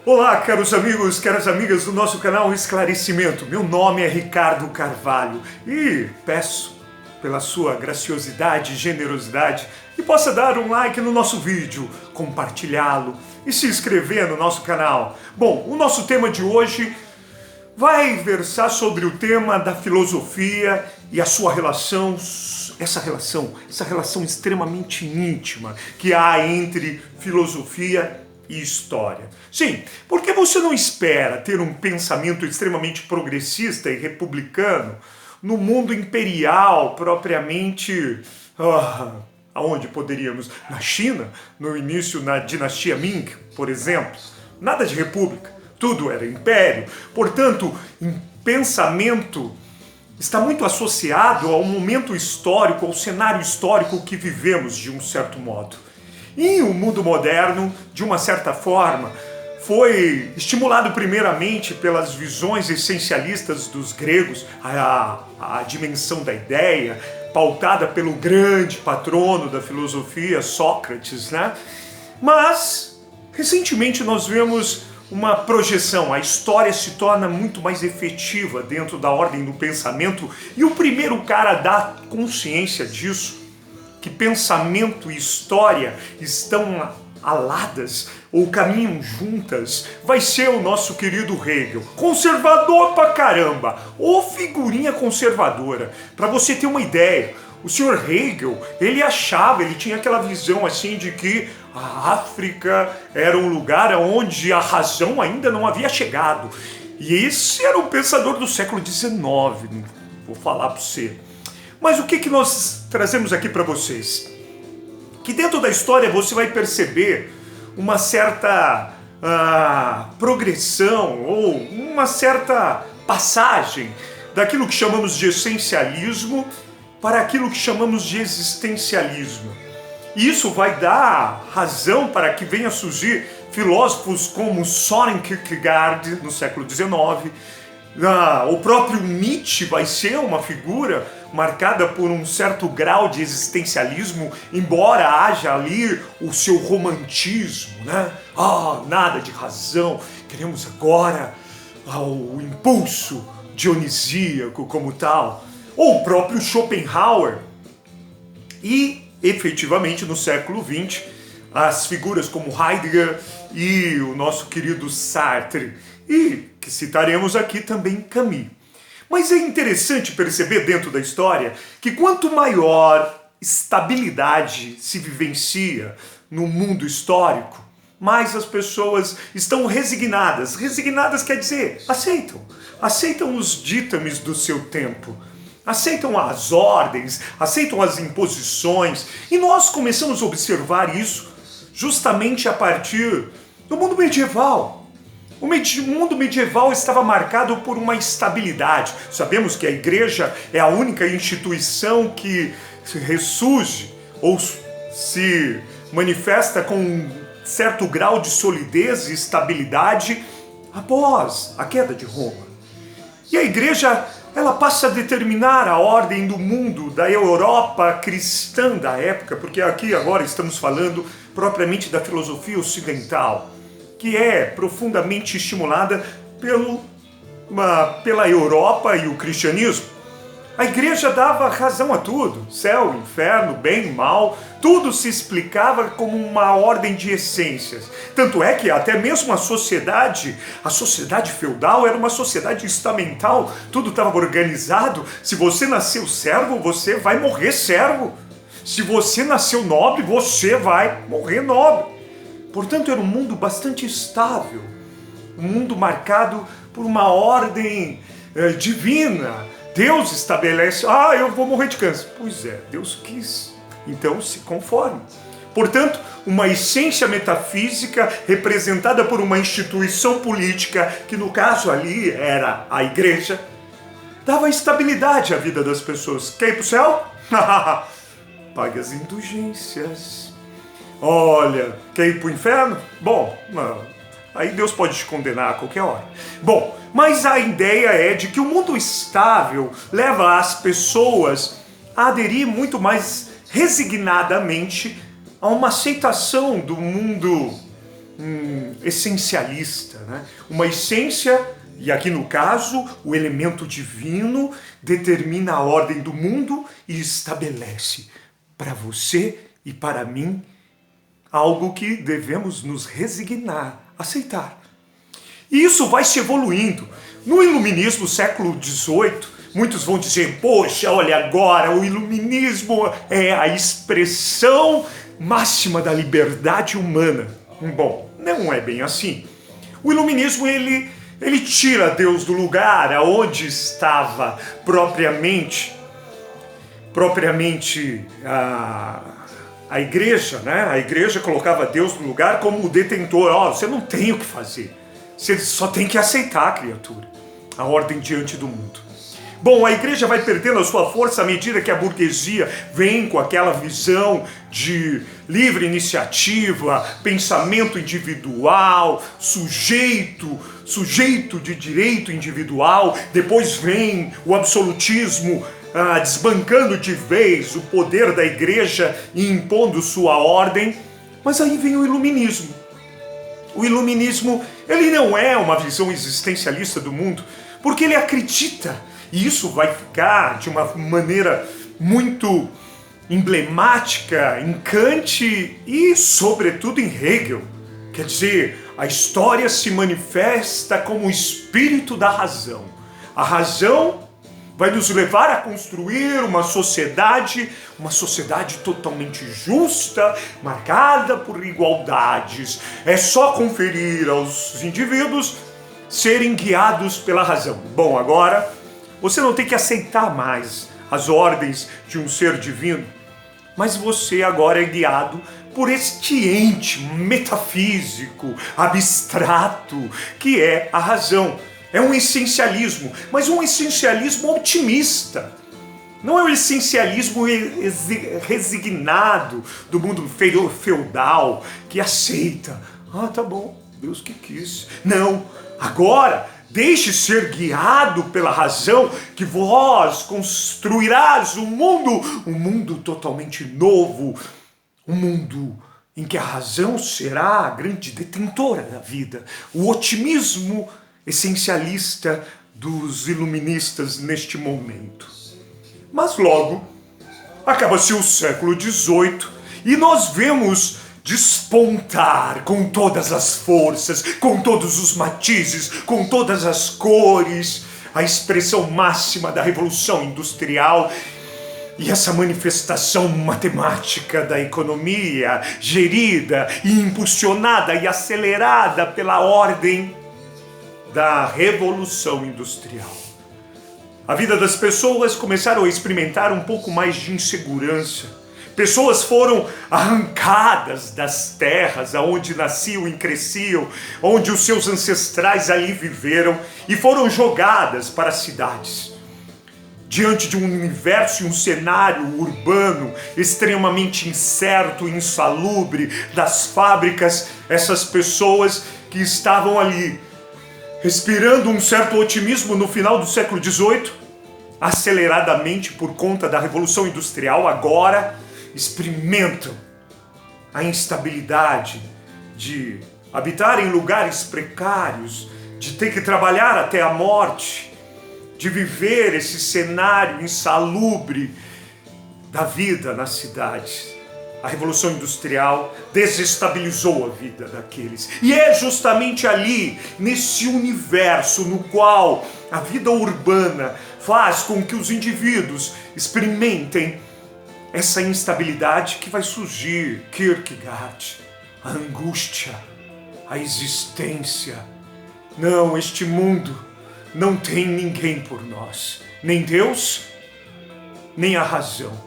Olá, caros amigos, caras amigas do nosso canal Esclarecimento. Meu nome é Ricardo Carvalho e peço pela sua graciosidade e generosidade que possa dar um like no nosso vídeo, compartilhá-lo e se inscrever no nosso canal. Bom, o nosso tema de hoje vai versar sobre o tema da filosofia e a sua relação, essa relação extremamente íntima que há entre filosofia e história. Sim, porque você não espera ter um pensamento extremamente progressista e republicano no mundo imperial propriamente... aonde poderíamos? Na China, no início na dinastia Ming, por exemplo. Nada de república, tudo era império. Portanto, pensamento está muito associado ao momento histórico, ao cenário histórico que vivemos de um certo modo. E o mundo moderno, de uma certa forma, foi estimulado primeiramente pelas visões essencialistas dos gregos, a dimensão da ideia, pautada pelo grande patrono da filosofia, Sócrates, né? Mas, recentemente nós vemos uma projeção, a história se torna muito mais efetiva dentro da ordem do pensamento, e o primeiro cara a dar consciência disso, que pensamento e história estão aladas ou caminham juntas, vai ser o nosso querido Hegel. Conservador pra caramba, ou figurinha conservadora. Para você ter uma ideia, o senhor Hegel, ele tinha aquela visão assim de que a África era um lugar onde a razão ainda não havia chegado. E esse era um pensador do século XIX, vou falar para você. Mas o que nós trazemos aqui para vocês? Que dentro da história você vai perceber uma certa progressão ou uma certa passagem daquilo que chamamos de essencialismo para aquilo que chamamos de existencialismo. E isso vai dar razão para que venha surgir filósofos como Søren Kierkegaard no século XIX. O próprio Nietzsche vai ser uma figura marcada por um certo grau de existencialismo, embora haja ali o seu romantismo, né? Nada de razão, queremos agora o impulso dionisíaco como tal. Ou o próprio Schopenhauer. E, efetivamente, no século XX, as figuras como Heidegger e o nosso querido Sartre, e que citaremos aqui também Camus. Mas é interessante perceber dentro da história que quanto maior estabilidade se vivencia no mundo histórico, mais as pessoas estão resignadas. Resignadas quer dizer, aceitam os dítames do seu tempo, aceitam as ordens, aceitam as imposições, e nós começamos a observar isso justamente a partir do mundo medieval. O mundo medieval estava marcado por uma instabilidade. Sabemos que a igreja é a única instituição que ressurge ou se manifesta com um certo grau de solidez e estabilidade após a queda de Roma. E a igreja, ela passa a determinar a ordem do mundo, da Europa cristã da época, porque aqui agora estamos falando propriamente da filosofia ocidental, que é profundamente estimulada pela Europa e o cristianismo. A igreja dava razão a tudo, céu, inferno, bem, mal, tudo se explicava como uma ordem de essências. Tanto é que até mesmo a sociedade feudal era uma sociedade estamental, tudo estava organizado. Se você nasceu servo, você vai morrer servo. Se você nasceu nobre, você vai morrer nobre. Portanto, era um mundo bastante estável, um mundo marcado por uma ordem divina. Deus estabelece, eu vou morrer de câncer. Pois é, Deus quis, então se conforme. Portanto, uma essência metafísica representada por uma instituição política, que no caso ali era a igreja, dava estabilidade à vida das pessoas. Quer ir para o céu? Pague as indulgências. Olha, quer ir para o inferno? Bom, aí Deus pode te condenar a qualquer hora. Bom, mas a ideia é de que o mundo estável leva as pessoas a aderir muito mais resignadamente a uma aceitação do mundo essencialista, né? Uma essência, e aqui no caso, o elemento divino determina a ordem do mundo e estabelece para você e para mim algo que devemos nos resignar, aceitar. E isso vai se evoluindo. No Iluminismo, século XVIII, muitos vão dizer, poxa, olha agora, o Iluminismo é a expressão máxima da liberdade humana. Bom, não é bem assim. O Iluminismo, ele tira Deus do lugar aonde estava propriamente a igreja, né? A igreja colocava Deus no lugar como o detentor. Você não tem o que fazer. Você só tem que aceitar, criatura, a ordem diante do mundo. Bom, a igreja vai perdendo a sua força à medida que a burguesia vem com aquela visão de livre iniciativa, pensamento individual, sujeito de direito individual. Depois vem o absolutismo, desbancando de vez o poder da igreja e impondo sua ordem. Mas aí vem o iluminismo. O iluminismo, ele não é uma visão existencialista do mundo, porque ele acredita, e isso vai ficar de uma maneira muito emblemática em Kant e, sobretudo, em Hegel. Quer dizer, a história se manifesta como o espírito da razão. A razão vai nos levar a construir uma sociedade totalmente justa, marcada por igualdades. É só conferir aos indivíduos serem guiados pela razão. Bom, agora você não tem que aceitar mais as ordens de um ser divino, mas você agora é guiado por este ente metafísico, abstrato, que é a razão. É um essencialismo, mas um essencialismo otimista. Não é um essencialismo resignado do mundo feudal, que aceita. Tá bom, Deus que quis. Não, agora deixe ser guiado pela razão, que vós construirás um mundo totalmente novo, um mundo em que a razão será a grande detentora da vida. O otimismo essencialista dos iluministas neste momento. Mas logo acaba-se o século XVIII e nós vemos despontar com todas as forças, com todos os matizes, com todas as cores, a expressão máxima da Revolução Industrial. E essa manifestação matemática da economia, gerida e impulsionada e acelerada pela ordem da Revolução Industrial. A vida das pessoas começaram a experimentar um pouco mais de insegurança. Pessoas foram arrancadas das terras aonde nasciam e cresciam, onde os seus ancestrais ali viveram, e foram jogadas para as cidades. Diante de um universo e um cenário urbano extremamente incerto e insalubre das fábricas, essas pessoas que estavam ali respirando um certo otimismo no final do século XVIII, aceleradamente por conta da Revolução Industrial, agora experimentam a instabilidade de habitar em lugares precários, de ter que trabalhar até a morte, de viver esse cenário insalubre da vida nas cidades. A Revolução Industrial desestabilizou a vida daqueles. E é justamente ali, nesse universo no qual a vida urbana faz com que os indivíduos experimentem essa instabilidade, que vai surgir Kierkegaard, a angústia, a existência. Não, este mundo não tem ninguém por nós, nem Deus, nem a razão.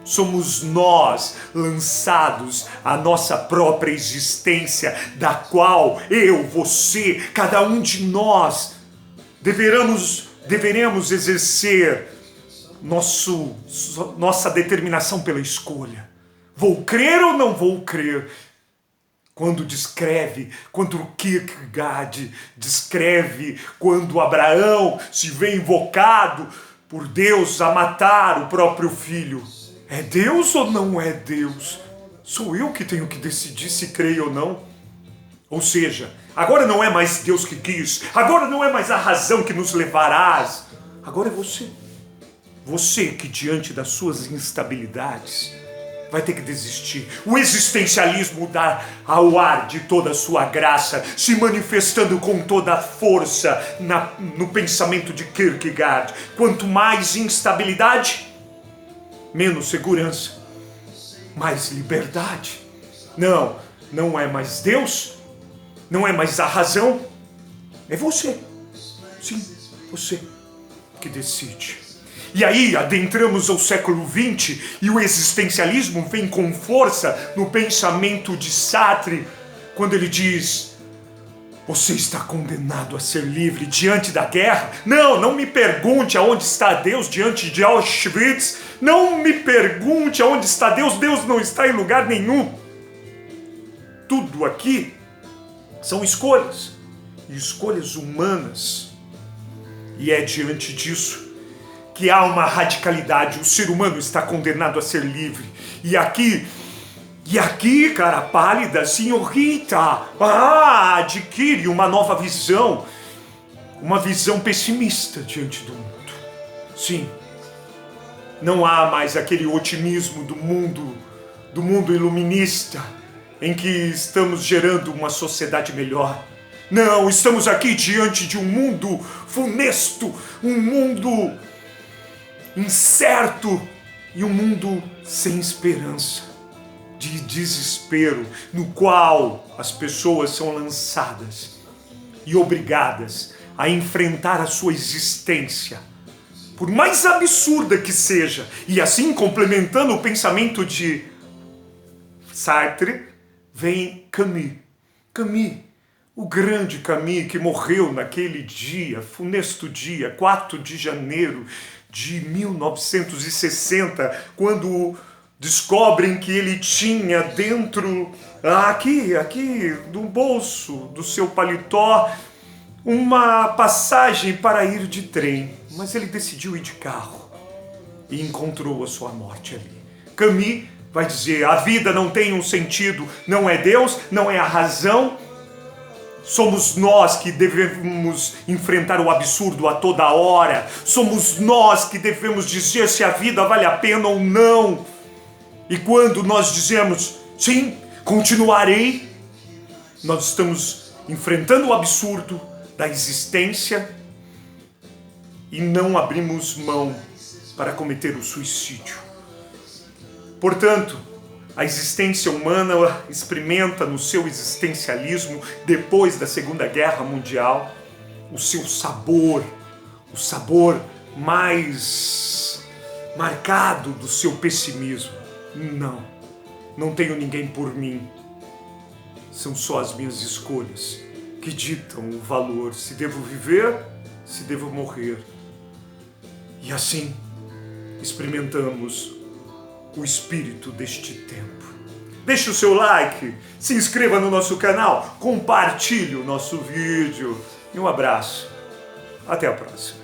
Somos nós lançados à nossa própria existência, da qual eu, você, cada um de nós deveremos exercer nossa determinação pela escolha. Vou crer ou não vou crer? Quando Kierkegaard descreve quando Abraão se vê invocado por Deus a matar o próprio filho. É Deus ou não é Deus? Sou eu que tenho que decidir se creio ou não. Ou seja, agora não é mais Deus que quis, agora não é mais a razão que nos levarás, agora é você. Você que diante das suas instabilidades vai ter que desistir. O existencialismo dá ao ar de toda a sua graça, se manifestando com toda a força no pensamento de Kierkegaard. Quanto mais instabilidade, menos segurança, mais liberdade. Não é mais Deus, não é mais a razão, é você. Sim, você que decide. E aí adentramos ao século XX e o existencialismo vem com força no pensamento de Sartre, quando ele diz: você está condenado a ser livre diante da guerra? Não me pergunte aonde está Deus diante de Auschwitz. Não me pergunte aonde está Deus. Deus não está em lugar nenhum. Tudo aqui são escolhas, e escolhas humanas. E é diante disso que há uma radicalidade. O ser humano está condenado a ser livre. E aqui, cara pálida, senhorita, adquire uma nova visão, uma visão pessimista diante do mundo. Sim, não há mais aquele otimismo do mundo iluminista, em que estamos gerando uma sociedade melhor. Não, estamos aqui diante de um mundo funesto, um mundo incerto e um mundo sem esperança, de desespero, no qual as pessoas são lançadas e obrigadas a enfrentar a sua existência, por mais absurda que seja. E assim, complementando o pensamento de Sartre, vem Camus, o grande Camus, que morreu naquele dia, funesto dia, 4 de janeiro de 1960, quando descobrem que ele tinha dentro, aqui do bolso do seu paletó, uma passagem para ir de trem, mas ele decidiu ir de carro e encontrou a sua morte ali. Camus vai dizer: a vida não tem um sentido, não é Deus, não é a razão. Somos nós que devemos enfrentar o absurdo a toda hora. Somos nós que devemos dizer se a vida vale a pena ou não. E quando nós dizemos, sim, continuarei, nós estamos enfrentando o absurdo da existência e não abrimos mão para cometer o suicídio. Portanto, a existência humana experimenta no seu existencialismo, depois da Segunda Guerra Mundial, o seu sabor, o sabor mais marcado do seu pessimismo. Não tenho ninguém por mim. São só as minhas escolhas que ditam o valor, se devo viver, se devo morrer. E assim, experimentamos o espírito deste tempo. Deixe o seu like, se inscreva no nosso canal, compartilhe o nosso vídeo e um abraço. Até a próxima.